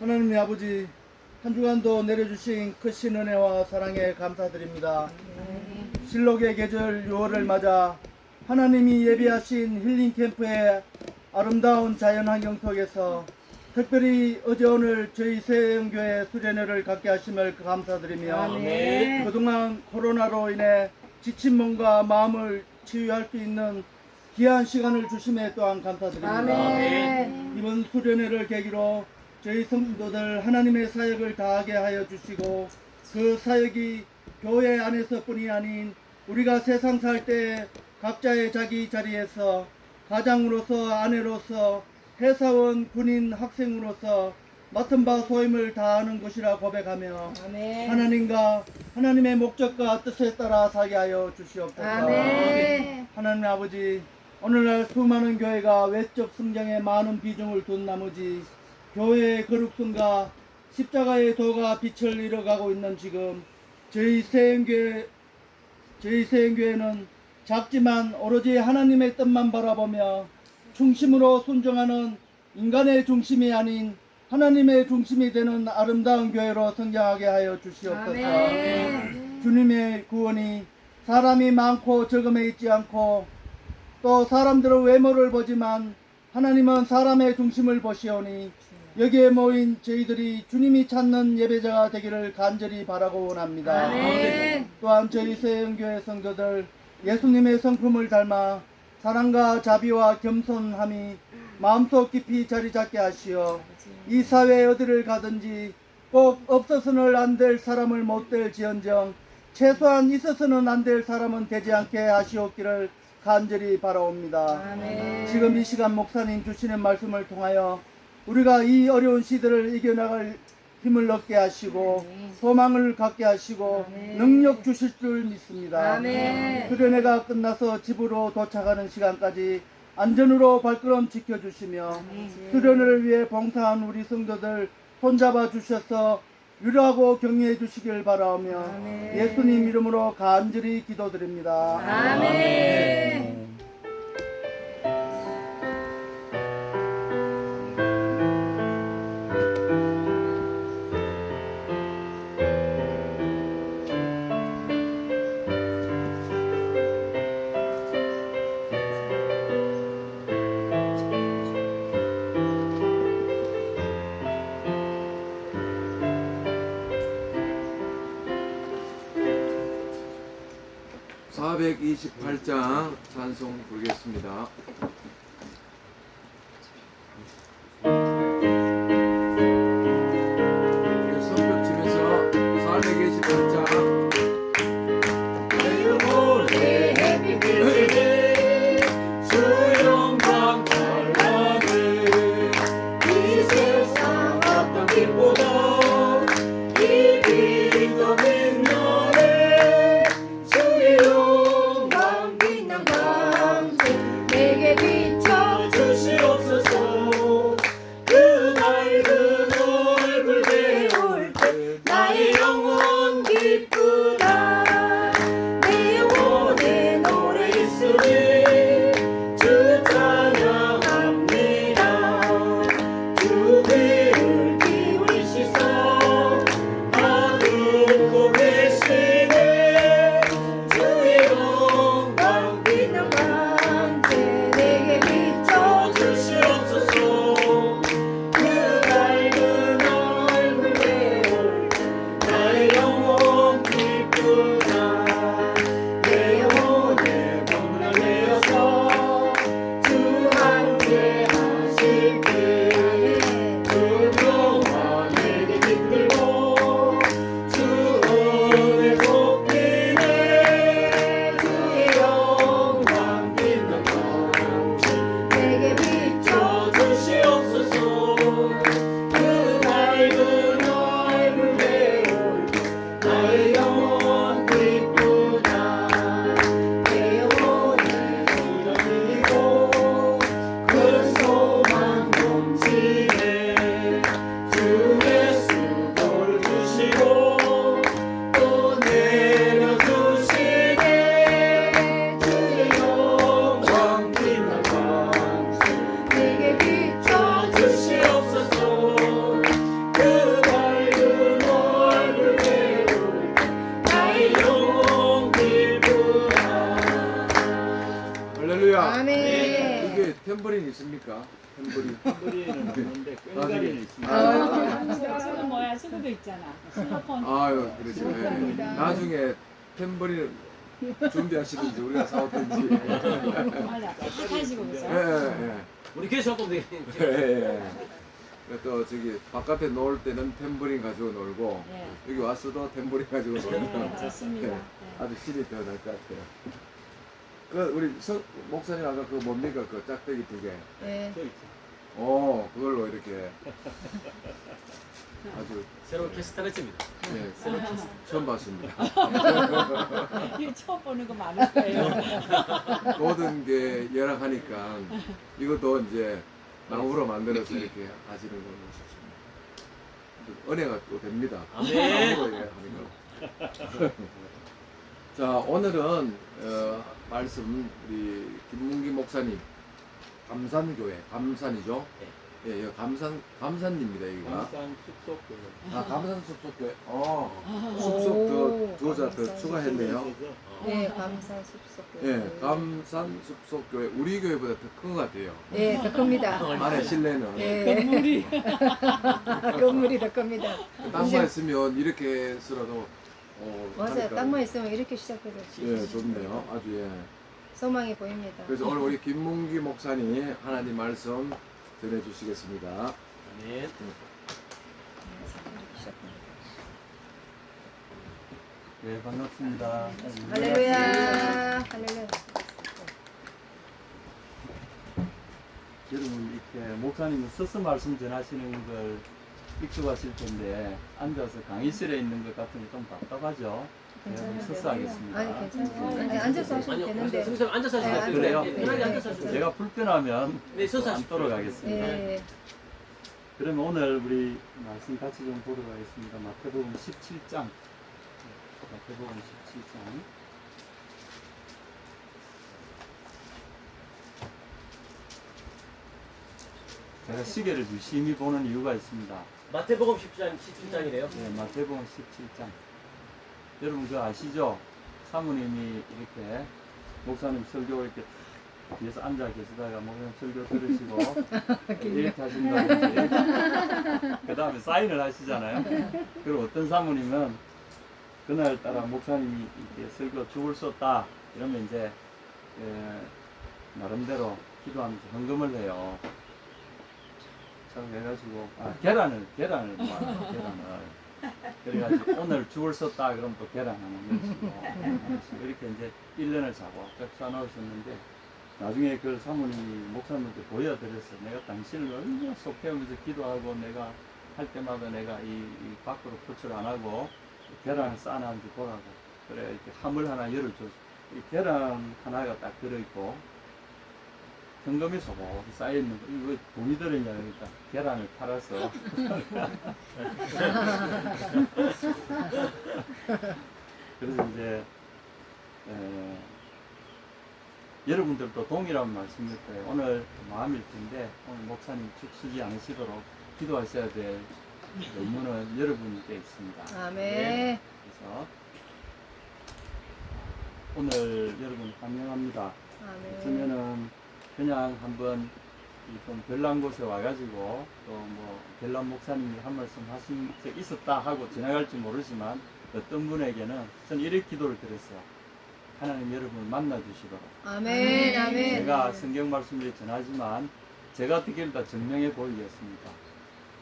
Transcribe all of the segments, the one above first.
하나님의 아버지, 한 주간도 내려주신 크신 은혜와 사랑에 감사드립니다. 실록의 계절 6월을 맞아 하나님이 예비하신 힐링 캠프의 아름다운 자연 환경 속에서 특별히 어제 오늘 저희 세영교회 수련회를 갖게 하심을 감사드리며 아멘. 그동안 코로나로 인해 지친 몸과 마음을 치유할 수 있는 귀한 시간을 주심에 또한 감사드립니다. 아멘. 이번 수련회를 계기로 저희 성도들 하나님의 사역을 다하게 하여 주시고 그 사역이 교회 안에서뿐이 아닌 우리가 세상 살 때 각자의 자기 자리에서 가장으로서, 아내로서, 회사원, 군인, 학생으로서 맡은 바 소임을 다하는 것이라 고백하며 아멘. 하나님과 하나님의 목적과 뜻에 따라 살게 하여 주시옵소서. 아멘. 하나님 아버지, 오늘날 수많은 교회가 외적 성장에 많은 비중을 둔 나머지 교회의 거룩성과 십자가의 도가 빛을 잃어가고 있는 지금 저희 세영교회는 작지만 오로지 하나님의 뜻만 바라보며 중심으로 순종하는 인간의 중심이 아닌 하나님의 중심이 되는 아름다운 교회로 성장하게 하여 주시옵소서. 아멘. 주님의 구원이 사람이 많고 적음에 있지 않고 또 사람들은 외모를 보지만 하나님은 사람의 중심을 보시오니 여기에 모인 저희들이 주님이 찾는 예배자가 되기를 간절히 바라고 원합니다. 아멘. 또한 저희 세영교회 성도들 예수님의 성품을 닮아 사랑과 자비와 겸손함이 마음속 깊이 자리 잡게 하시어 이 사회 어디를 가든지 꼭 없어서는 안 될 사람을 못 될지언정 최소한 있어서는 안 될 사람은 되지 않게 하시옵기를 간절히 바라옵니다. 아멘. 지금 이 시간 목사님 주시는 말씀을 통하여 우리가 이 어려운 시대를 이겨나갈 힘을 얻게 하시고 소망을 갖게 하시고 능력 주실 줄 믿습니다. 아멘. 수련회가 끝나서 집으로 도착하는 시간까지 안전으로 발걸음 지켜주시며 수련회를 위해 봉사한 우리 성도들 손잡아 주셔서 위로하고 격려해 주시길 바라오며 아멘. 예수님 이름으로 간절히 기도드립니다. 아멘. (428장) 찬송 부르겠습니다. 성벽 치면서 428장 수영광 찬란해 이 세상 어떤 길보다 이 빛도 빛나네 주의 영광 빛난 광채 내게 있습니까? 탬버린. 탬버린은 없는데 꽹과리는 나중에. 있습니다. 수는 뭐야? 수도 있잖아. 실로폰. 아유, 그렇죠. 예. 나중에 탬버린 준비하시든지 우리가 사오든지. 맞아. 하시고 그죠? 예, 예. 우리 교회 조금 돼. 예, 예. 또 저기 바깥에 놀 때는 탬버린 가지고 놀고 네. 여기 와서도 탬버린 가지고 놀면 네, 좋습니다. 예, 네. 아주 신이 되어날 것 같아요. 그 우리 목사님 아까 그 뭡니까 그 짝대기 두 개. 네. 저 있죠. 그걸로 이렇게 아주 새로운 캐스터를 씁니다. 예, 처음 봤습니다. 이거 처음 보는 거 많을 거예요. 모든 게 열악하니까 이것도 이제 나무로 만들어서 이렇게 하시는 거는 좋습니다. 은혜가 또 됩니다. 아멘. 나무로 이렇게 하는 거. 자, 오늘은 말씀 우리 김문기 목사님 감산교회 감산이죠? 예, 여기 감산입니다 여기가. 감산 숙소교회. 감산 숲속교회. 숲속 더 추가했네요. 네, 감산 숲속교회. 예, 감산 숲속교회 우리 교회보다 더 큰 것 같아요. 네, 더 큽니다. 안에 실내는. 네. 건물이. 건물이 더 큽니다. 땅만 있으면 이렇게 쓰라도 맞아요. 하니까. 땅만 있으면 이렇게 시작해도 예, 좋네요. 아주 예. 소망이 보입니다. 그래서 오늘 우리 김문기 목사님이 하나님 말씀 전해주시겠습니다. 아멘. 네, 반갑습니다. 할렐루야. 할렐루야. 여러분 이렇게 목사님은 서서 말씀 전하시는 걸 익숙하실 텐데 앉아서 강의실에 있는 것 같으니 좀 답답하죠? 네, 그럼 서서 하겠습니다. 아니, 괜찮아요. 아니, 앉아서 하셔도 아니요, 되는데. 선생님 앉아서 네, 하시면 그래요? 돼요. 편하게 앉아서 하시면 돼요. 제가 불편하면 네, 서서 또 하십시오. 앉도록 하겠습니다. 네. 그러면 오늘 우리 말씀 같이 좀 보러 가겠습니다. 마태복음 17장. 마태복음 17장. 제가 시계를 유심히 보는 이유가 있습니다. 마태복음 17장이래요. 네, 마태복음 17장. 여러분 그거 아시죠? 사모님이 이렇게 목사님 설교 이렇게 뒤에서 앉아 계시다가 목사님 설교 들으시고 이렇게 하신다든지 그 다음에 사인을 하시잖아요. 그리고 어떤 사모님은 그날따라 목사님이 이렇게 설교 죽을 수 없다 이러면 이제 나름대로 기도하면서 헌금을 해요. 참 해가지고 계란을 계란을 그래가지고 오늘 죽을 수 없다 그러면 또 계란 하나 넣으시고 이렇게 이제 1년을 자고쫙 쌓아놓으셨는데 나중에 그 사모님이 목사님한테 보여드렸어요. 내가 당신을 얼마나 속해오면서 기도하고 내가 할 때마다 내가 이 밖으로 표출 안 하고 계란을 쌓아놨는지 보라고. 그래 이렇게 함을 하나 열어줬어. 이 계란 하나가 딱 들어있고 현금이 소복히 쌓여있는 거. 이거 돈이 들어있냐 그러니까 계란을 팔아서 그래서 이제 여러분들도 동일한 말씀일 거예요. 오늘 마음일 텐데 오늘 목사님 죽쓰지 않으시도록 기도하셔야 될 의무는 여러분께 있습니다. 아멘. 그래서 오늘 여러분 환영합니다. 아멘. 그러면은 그냥 한번 좀 별난 곳에 와가지고 또 뭐 별난 목사님이 한 말씀 하신 적 있었다 하고 지나갈지 모르지만 어떤 분에게는 저는 이렇게 기도를 드렸어요. 하나님 여러분을 만나 주시도록. 아멘. 아멘. 제가 성경 말씀을 전하지만 제가 듣기를 다 증명해 보이겠습니다.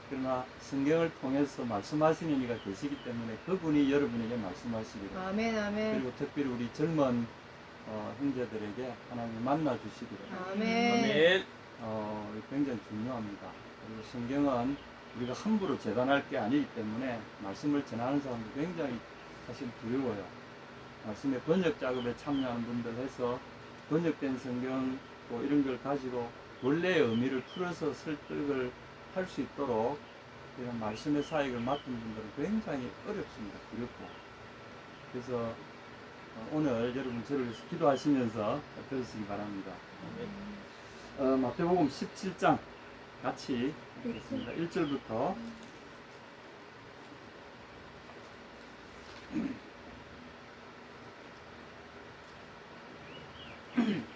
그러나 성경을 통해서 말씀하시는 이가 계시기 때문에 그분이 여러분에게 말씀하시기를. 아멘. 아멘. 그리고 특별히 우리 젊은 형제들에게 하나님 만나 주시기를. 아멘. 아멘. 굉장히 중요합니다. 그리고 성경은 우리가 함부로 재단할 게 아니기 때문에 말씀을 전하는 사람도 굉장히 사실 두려워요. 말씀의 번역 작업에 참여하는 분들 해서 번역된 성경 뭐 이런 걸 가지고 원래의 의미를 풀어서 설득을 할 수 있도록 이런 말씀의 사역을 맡은 분들은 굉장히 어렵습니다. 두렵고. 그래서 오늘 여러분 저를 위해서 기도하시면서 들으시기 바랍니다. 마태복음 17장 같이 읽겠습니다. 1절부터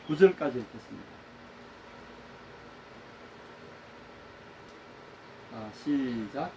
9절까지 읽겠습니다. 시작.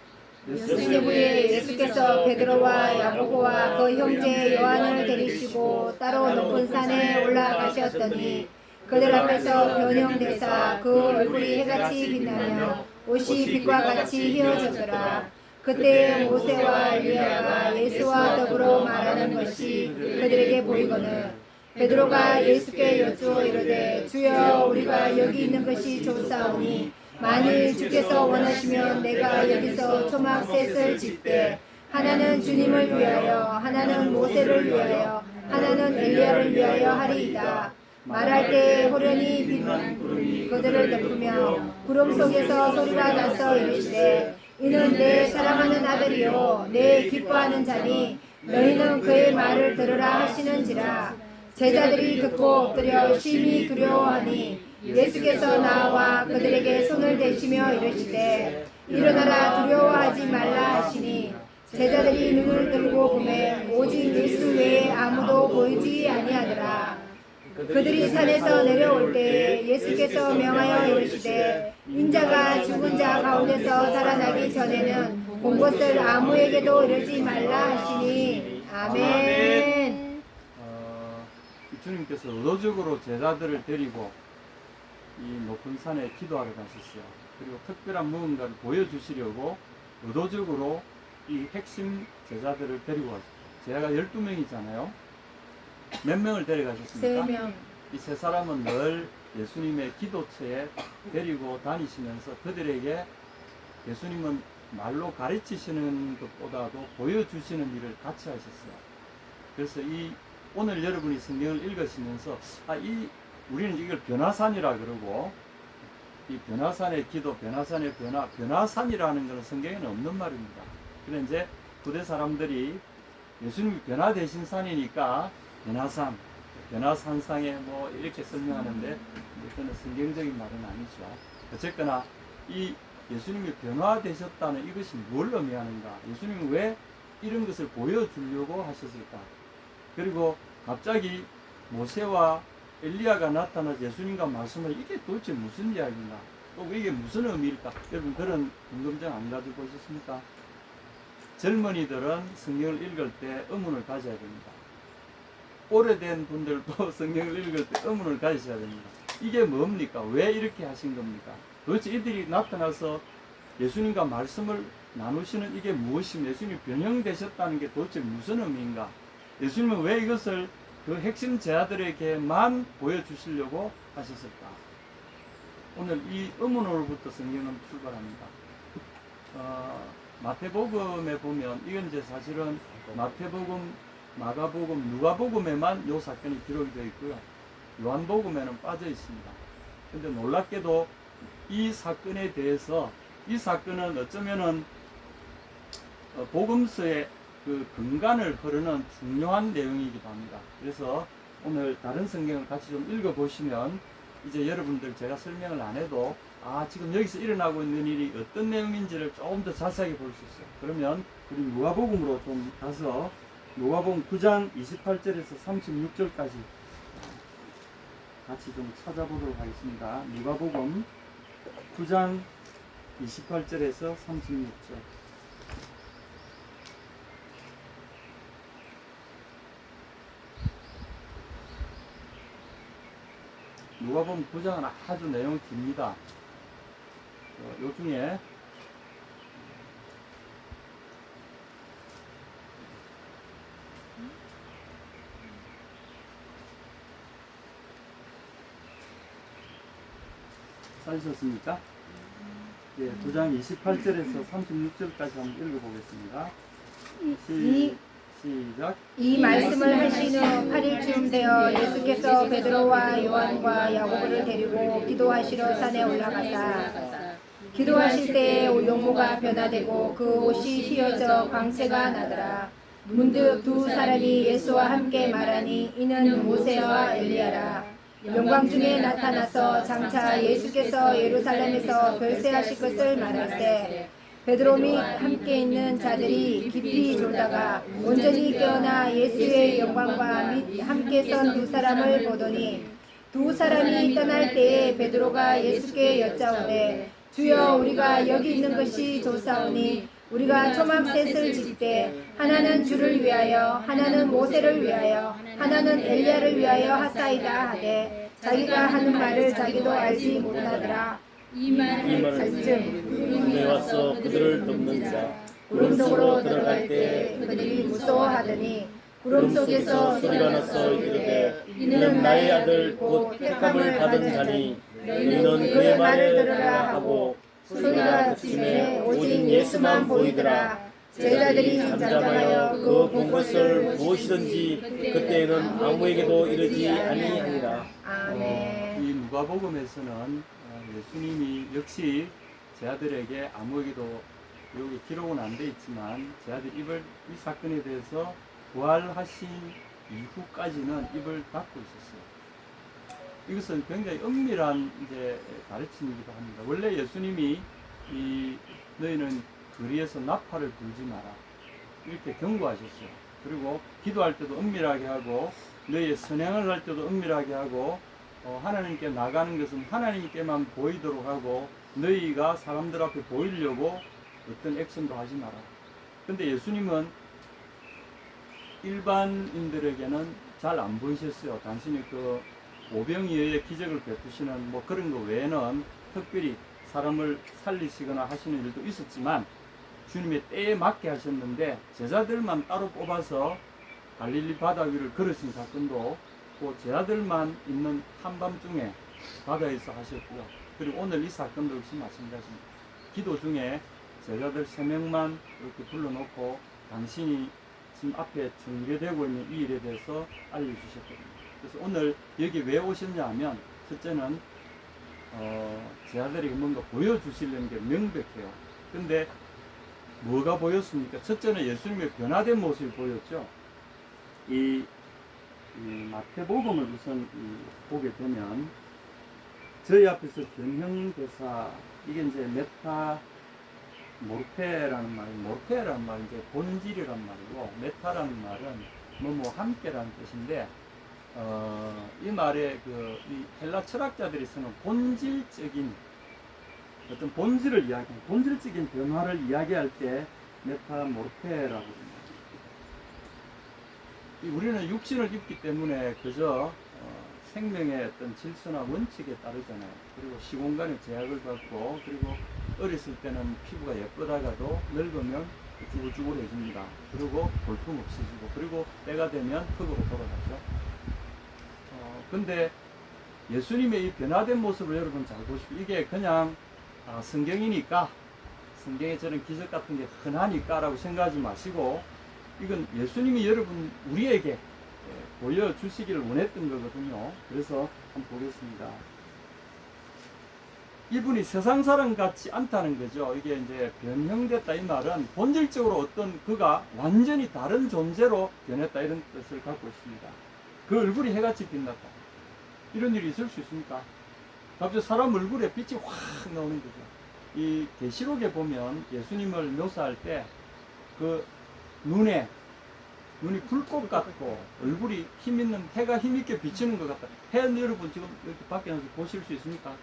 요셉부에 예수께서 베드로와 야고보와 그 형제 요한을 데리시고 따로 높은 산에 올라가셨더니 그들 앞에서 변형되사 그 얼굴이 해같이 빛나며 옷이 빛과 같이 휘어졌더라. 그때 모세와 엘리야가 예수와 더불어 말하는 것이 그들에게 보이거늘 베드로가 예수께 여쭈어 이르되 주여 우리가 여기 있는 것이 좋사오니 만일 주께서 원하시면 내가 여기서 초막 셋을 짓되 하나는 주님을 위하여 하나는 모세를 위하여 하나는 엘리야를 위하여 하리이다. 말할 때 호련히 비는 구름이 그들을 덮으며 구름 속에서 소리가 나서 이르시되 이는 내 사랑하는 아들이요 내 기뻐하는 자니 너희는 그의 말을 들으라 하시는지라. 제자들이 듣고 엎드려 심히 두려워하니 예수께서 나와 그들에게 손을 대시며 이르시되 일어나라 두려워하지 말라 하시니 제자들이 눈을 들고 보매 오직 예수 외에 아무도 보이지 아니하더라. 그들이 산에서 내려올 때 예수께서 명하여 이르시되 인자가 죽은 자 가운데서 살아나기 전에는 본 것을 아무에게도 이르지 말라 하시니 아멘. 주님께서 의도적으로 제자들을 데리고 이 높은 산에 기도하러 가셨어요. 그리고 특별한 무언가를 보여주시려고 의도적으로 이 핵심 제자들을 데리고 왔어요. 제자가 12명이잖아요. 몇 명을 데려가셨습니까? 3명. 이 세 사람은 늘 예수님의 기도처에 데리고 다니시면서 그들에게 예수님은 말로 가르치시는 것보다도 보여주시는 일을 같이 하셨어요. 그래서 오늘 여러분이 성경을 읽으시면서 우리는 이걸 변화산이라 그러고 이 변화산의 기도, 변화산의 변화, 변화산이라는 것은 성경에는 없는 말입니다. 그런데 이제 부대 사람들이 예수님이 변화되신 산이니까 변화산, 변화산상에 뭐 이렇게 설명하는데 그거는 성경적인 말은 아니죠. 어쨌거나 이 예수님이 변화되셨다는 이것이 뭘 의미하는가? 예수님이 왜 이런 것을 보여주려고 하셨을까? 그리고 갑자기 모세와 엘리야가 나타나 예수님과 말씀을 이게 도대체 무슨 이야기인가? 또 이게 무슨 의미일까? 여러분 그런 궁금증 안 가지고 보셨습니까? 젊은이들은 성경을 읽을 때 의문을 가져야 됩니다. 오래된 분들도 성경을 읽을 때 의문을 가지셔야 됩니다. 이게 뭡니까? 왜 이렇게 하신 겁니까? 도대체 이들이 나타나서 예수님과 말씀을 나누시는 이게 무엇입니까? 예수님이 변형되셨다는 게 도대체 무슨 의미인가? 예수님은 왜 이것을 그 핵심 제자들에게만 보여주시려고 하셨을까? 오늘 이 의문으로부터 성경은 출발합니다. 마태복음에 보면 이건 이제 사실은 마태복음, 마가복음, 누가복음에만 이 사건이 기록이 되어 있고요. 요한복음에는 빠져 있습니다. 근데 놀랍게도 이 사건에 대해서 이 사건은 어쩌면은 복음서의 그 근간을 흐르는 중요한 내용이기도 합니다. 그래서 오늘 다른 성경을 같이 좀 읽어보시면 이제 여러분들 제가 설명을 안 해도 지금 여기서 일어나고 있는 일이 어떤 내용인지를 조금 더 자세하게 볼 수 있어요. 그러면 우리 누가복음으로 좀 가서 누가복음 9장 28절에서 36절까지 같이 좀 찾아보도록 하겠습니다. 누가복음 9장 28절에서 36절. 누가복음 9장은 아주 내용이 깁니다. 요 중에 찾으셨습니까? 예, 9장 28절에서 36절까지 한번 읽어보겠습니다. 시작. 이 말씀을 하신 후 8일쯤 되어 예수께서 베드로와 요한과 야고보를 데리고 기도하시러 산에 올라가사 기도하실 때에 용모가 변화되고 그 옷이 휘어져 광채가 나더라. 문득 두 사람이 예수와 함께 말하니 이는 모세와 엘리야라. 영광 중에 나타나서 장차 예수께서 예루살렘에서 별세하실 것을 말할 때 베드로 및 함께 있는 자들이 깊이 졸다가 온전히 깨어나 예수의 영광과 및 함께 선 두 사람을 보더니 두 사람이 떠날 때에 베드로가 예수께 여짜오되 주여 우리가 여기 있는 것이 좋사오니 우리가 초막셋을 짓되 하나는 주를 위하여 하나는 모세를 위하여 하나는 엘리야를 위하여 하사이다 하되 자기가 하는 말을 자기도 알지 못하더라. 이 말은 구름에 와서 그들을 덮는지라. 구름 속으로 들어갈 때 그들이 무서워하더니 구름 속에서 소리가 나서 이르되 이는 나의 아들 곧 택함을 받은 자니 너희는 그의 말을 들으라 하고 소리가 그치매 오직 예수만 보이더라. 제자들이 잠잠하여 그 본 것을 무엇이든지 그때에는 아무에게도 이르지 아니하니라. 아멘. 이 누가복음에서는 예수님이 역시 제 아들에게 아무에게도 여기 기록은 안 돼 있지만 제 아들 입을 이 사건에 대해서 부활하신 이후까지는 입을 닫고 있었어요. 이것은 굉장히 은밀한 이제 가르침이기도 합니다. 원래 예수님이 너희는 거리에서 나팔을 불지 마라 이렇게 경고하셨어요. 그리고 기도할 때도 은밀하게 하고 너희의 선행을 할 때도 은밀하게 하고 하나님께 나가는 것은 하나님께만 보이도록 하고 너희가 사람들 앞에 보이려고 어떤 액션도 하지 마라. 근데 예수님은 일반인들에게는 잘 안 보이셨어요. 당신이 그 오병이어의 기적을 베푸시는 뭐 그런 거 외에는 특별히 사람을 살리시거나 하시는 일도 있었지만 주님의 때에 맞게 하셨는데 제자들만 따로 뽑아서 갈릴리 바다 위를 걸으신 사건도 그 제자들만 있는 한밤중에 바다에서 하셨고요. 그리고 오늘 이 사건도 역시 마찬가지입니다. 기도 중에 제자들 3명만 이렇게 불러놓고 당신이 지금 앞에 전개되고 있는 이 일에 대해서 알려주셨거든요. 그래서 오늘 여기 왜 오셨냐 하면 첫째는 제자들에게 뭔가 보여주시려는 게 명백해요. 근데 뭐가 보였습니까? 첫째는 예수님의 변화된 모습이 보였죠. 이 마태복음을 우선 보게 되면 저희 앞에서 변형대사 이게 이제 모르페라는 말이 이제 본질이란 말이고 메타라는 말은 뭐뭐 함께라는 뜻인데 이 말에 이 헬라 철학자들이 쓰는 본질적인 어떤 본질을 이야기하는 본질적인 변화를 이야기할 때 메타모르페라고 합니다. 우리는 육신을 입기 때문에 그저 생명의 어떤 질서나 원칙에 따르잖아요. 그리고 시공간의 제약을 받고 그리고 어렸을 때는 피부가 예쁘다가도 늙으면 쭈글쭈글해집니다. 그리고 볼품 없어지고 그리고 때가 되면 흙으로 돌아가죠. 근데 예수님의 이 변화된 모습을 여러분 잘 보시고 이게 그냥 성경이니까 성경에 저런 기적 같은 게 흔하니까 라고 생각하지 마시고 이건 예수님이 여러분 우리에게 보여주시기를 원했던 거거든요. 그래서 한번 보겠습니다. 이분이 세상 사람 같지 않다는 거죠. 이게 이제 변형됐다 이 말은 본질적으로 어떤 그가 완전히 다른 존재로 변했다 이런 뜻을 갖고 있습니다. 그 얼굴이 해같이 빛났다. 이런 일이 있을 수 있습니까? 갑자기 사람 얼굴에 빛이 확 나오는 거죠. 이 계시록에 보면 예수님을 묘사할 때 그 눈이 불꽃 같고 얼굴이 힘있는 해가 힘있게 비치는 것 같다. 해 여러분 지금 이렇게 밖에 나서 보실 수 있습니까?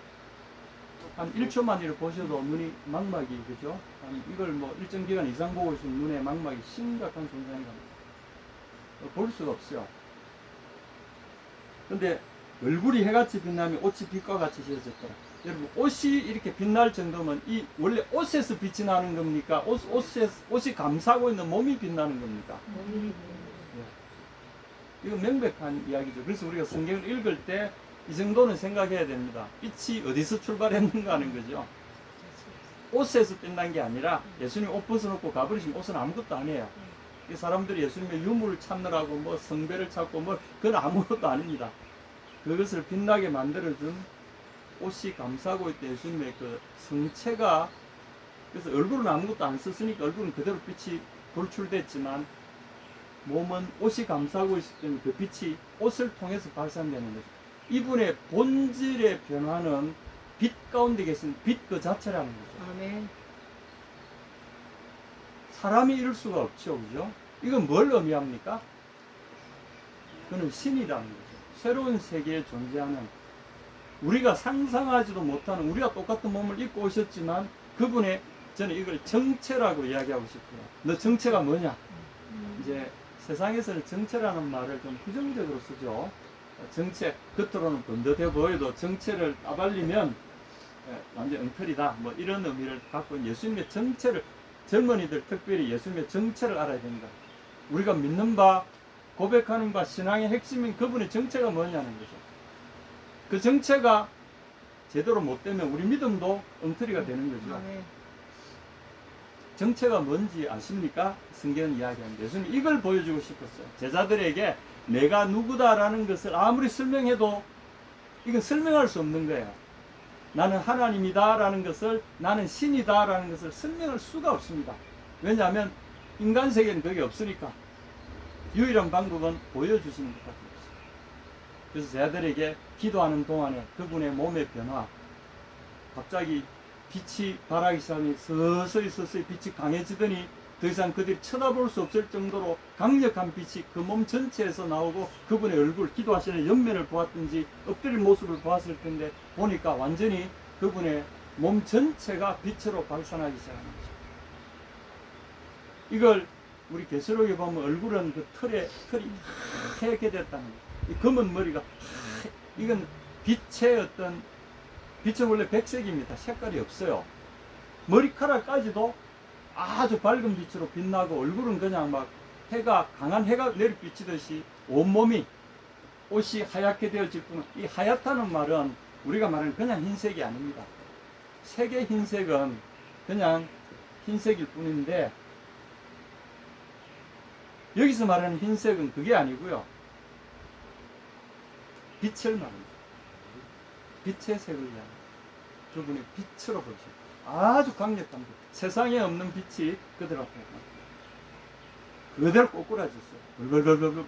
한 1초만 이렇게 보셔도 눈이 망막이 그죠? 이걸 뭐 일정 기간 이상 보고 있으면 눈에 망막이 심각한 손상이 갑니다. 볼 수가 없어요. 근데 얼굴이 해같이 빛나면 옷이 빛과 같이 지어졌더라. 여러분 옷이 이렇게 빛날 정도면 이 원래 옷에서 빛이 나는 겁니까? 옷이 감싸고 있는 몸이 빛나는 겁니까? 이건 명백한 이야기죠. 그래서 우리가 성경을 읽을 때 이 정도는 생각해야 됩니다. 빛이 어디서 출발했는가 하는 거죠. 옷에서 빛난 게 아니라 예수님 옷 벗어놓고 가버리시면 옷은 아무것도 아니에요. 이 사람들이 예수님의 유물을 찾느라고 뭐 성배를 찾고 뭐 그건 아무것도 아닙니다. 그것을 빛나게 만들어준 옷이 감싸고 있던 예수님의 그 성체가 그래서 얼굴은 아무것도 안 썼으니까 얼굴은 그대로 빛이 돌출됐지만 몸은 옷이 감싸고 있었던 그 빛이 옷을 통해서 발산되는 거죠. 이분의 본질의 변화는 빛 가운데 계신 빛 그 자체라는 거죠. 아멘. 사람이 이룰 수가 없죠. 그죠? 이건 뭘 의미합니까? 그는 신이라는 거죠. 새로운 세계에 존재하는 우리가 상상하지도 못하는 우리가 똑같은 몸을 입고 오셨지만 그분의 저는 이걸 정체라고 이야기하고 싶어요. 너 정체가 뭐냐? 이제 세상에서는 정체라는 말을 좀 부정적으로 쓰죠. 정체, 겉으로는 번듯해 보여도 정체를 따발리면 완전 엉터리다. 뭐 이런 의미를 갖고 있는 예수님의 정체를 젊은이들 특별히 예수님의 정체를 알아야 됩니다. 우리가 믿는 바, 고백하는 바, 신앙의 핵심인 그분의 정체가 뭐냐는 거죠. 그 정체가 제대로 못 되면 우리 믿음도 엉터리가 되는 거죠. 정체가 뭔지 아십니까? 성경은 이야기합니다. 예수님 이걸 보여주고 싶었어요. 제자들에게 내가 누구다라는 것을 아무리 설명해도 이건 설명할 수 없는 거예요. 나는 하나님이다라는 것을, 나는 신이다라는 것을 설명할 수가 없습니다. 왜냐하면 인간 세계는 그게 없으니까. 유일한 방법은 보여주시는 것밖에 없어요. 그래서 제자들에게 기도하는 동안에 그분의 몸의 변화, 갑자기 빛이 발하기 시작하니 서서히 빛이 강해지더니 더 이상 그들이 쳐다볼 수 없을 정도로 강력한 빛이 그 몸 전체에서 나오고 그분의 얼굴, 기도하시는 옆면을 보았든지 엎드린 모습을 보았을 텐데 보니까 완전히 그분의 몸 전체가 빛으로 발산하기 시작하는 거죠. 이걸 우리 계시록에 보면 얼굴은 그 털이 하얗게 됐다는 거죠. 이 검은 머리가 이건 빛의 어떤 빛은 원래 백색입니다. 색깔이 없어요. 머리카락까지도 아주 밝은 빛으로 빛나고 얼굴은 그냥 막 강한 해가 내리비치듯이 온몸이 옷이 하얗게 되어질 뿐, 이 하얗다는 말은 우리가 말하는 그냥 흰색이 아닙니다. 색의 흰색은 그냥 흰색일 뿐인데 여기서 말하는 흰색은 그게 아니고요. 빛을 말합니다. 빛의 색을 이야기합니다. 그분의 빛으로 보시고 아주 강력한 빛, 세상에 없는 빛이 그들 앞에 그대로 꼬꾸라졌어요. 벌벌벌벌벌.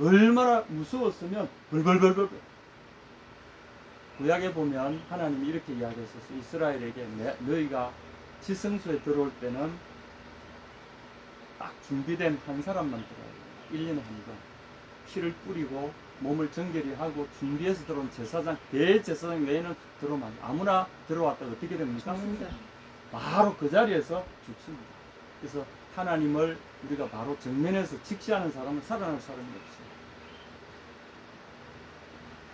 얼마나 무서웠으면 벌벌벌벌. 구약에 보면 하나님이 이렇게 이야기했었어요. 이스라엘에게 너희가 지성소에 들어올 때는 딱 준비된 한 사람만 들어와요. 1년에 한 번. 피를 뿌리고 몸을 정결히 하고 준비해서 들어온 제사장, 대제사장 외에는 들어오면 아무나 들어왔다가 어떻게 됩니까? 바로 그 자리에서 죽습니다. 그래서 하나님을 우리가 바로 정면에서 직시하는 사람은 살아날 사람이 없어요.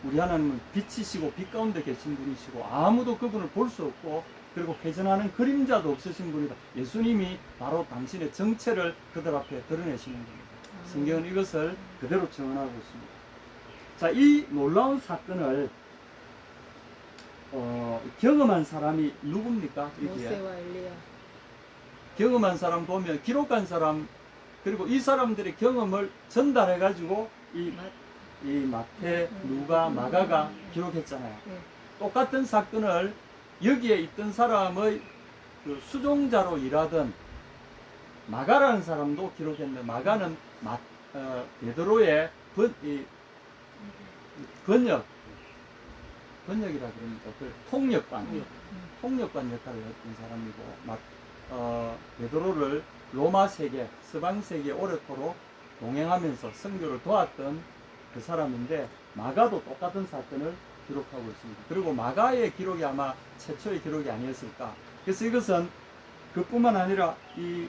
우리 하나님은 빛이시고 빛 가운데 계신 분이시고 아무도 그분을 볼 수 없고 그리고 회전하는 그림자도 없으신 분이다. 예수님이 바로 당신의 정체를 그들 앞에 드러내시는 겁니다. 성경은 이것을 그대로 증언하고 있습니다. 자, 이 놀라운 사건을 경험한 사람이 누굽니까? 모세와 엘리야. 경험한 사람 보면 기록한 사람 그리고 이 사람들의 경험을 전달해 가지고 이 마태, 누가, 마가가 기록했잖아요. 똑같은 사건을 여기에 있던 사람의 그 수종자로 일하던 마가라는 사람도 기록했는데 마가는 베드로의 번역이라 그럽니까? 그 통역관 역할을 했던 사람이고 베드로를 로마 세계, 서방 세계 오래도록 동행하면서 선교를 도왔던 그 사람인데 마가도 똑같은 사건을 기록하고 있습니다. 그리고 마가의 기록이 아마 최초의 기록이 아니었을까. 그래서 이것은 그뿐만 아니라 이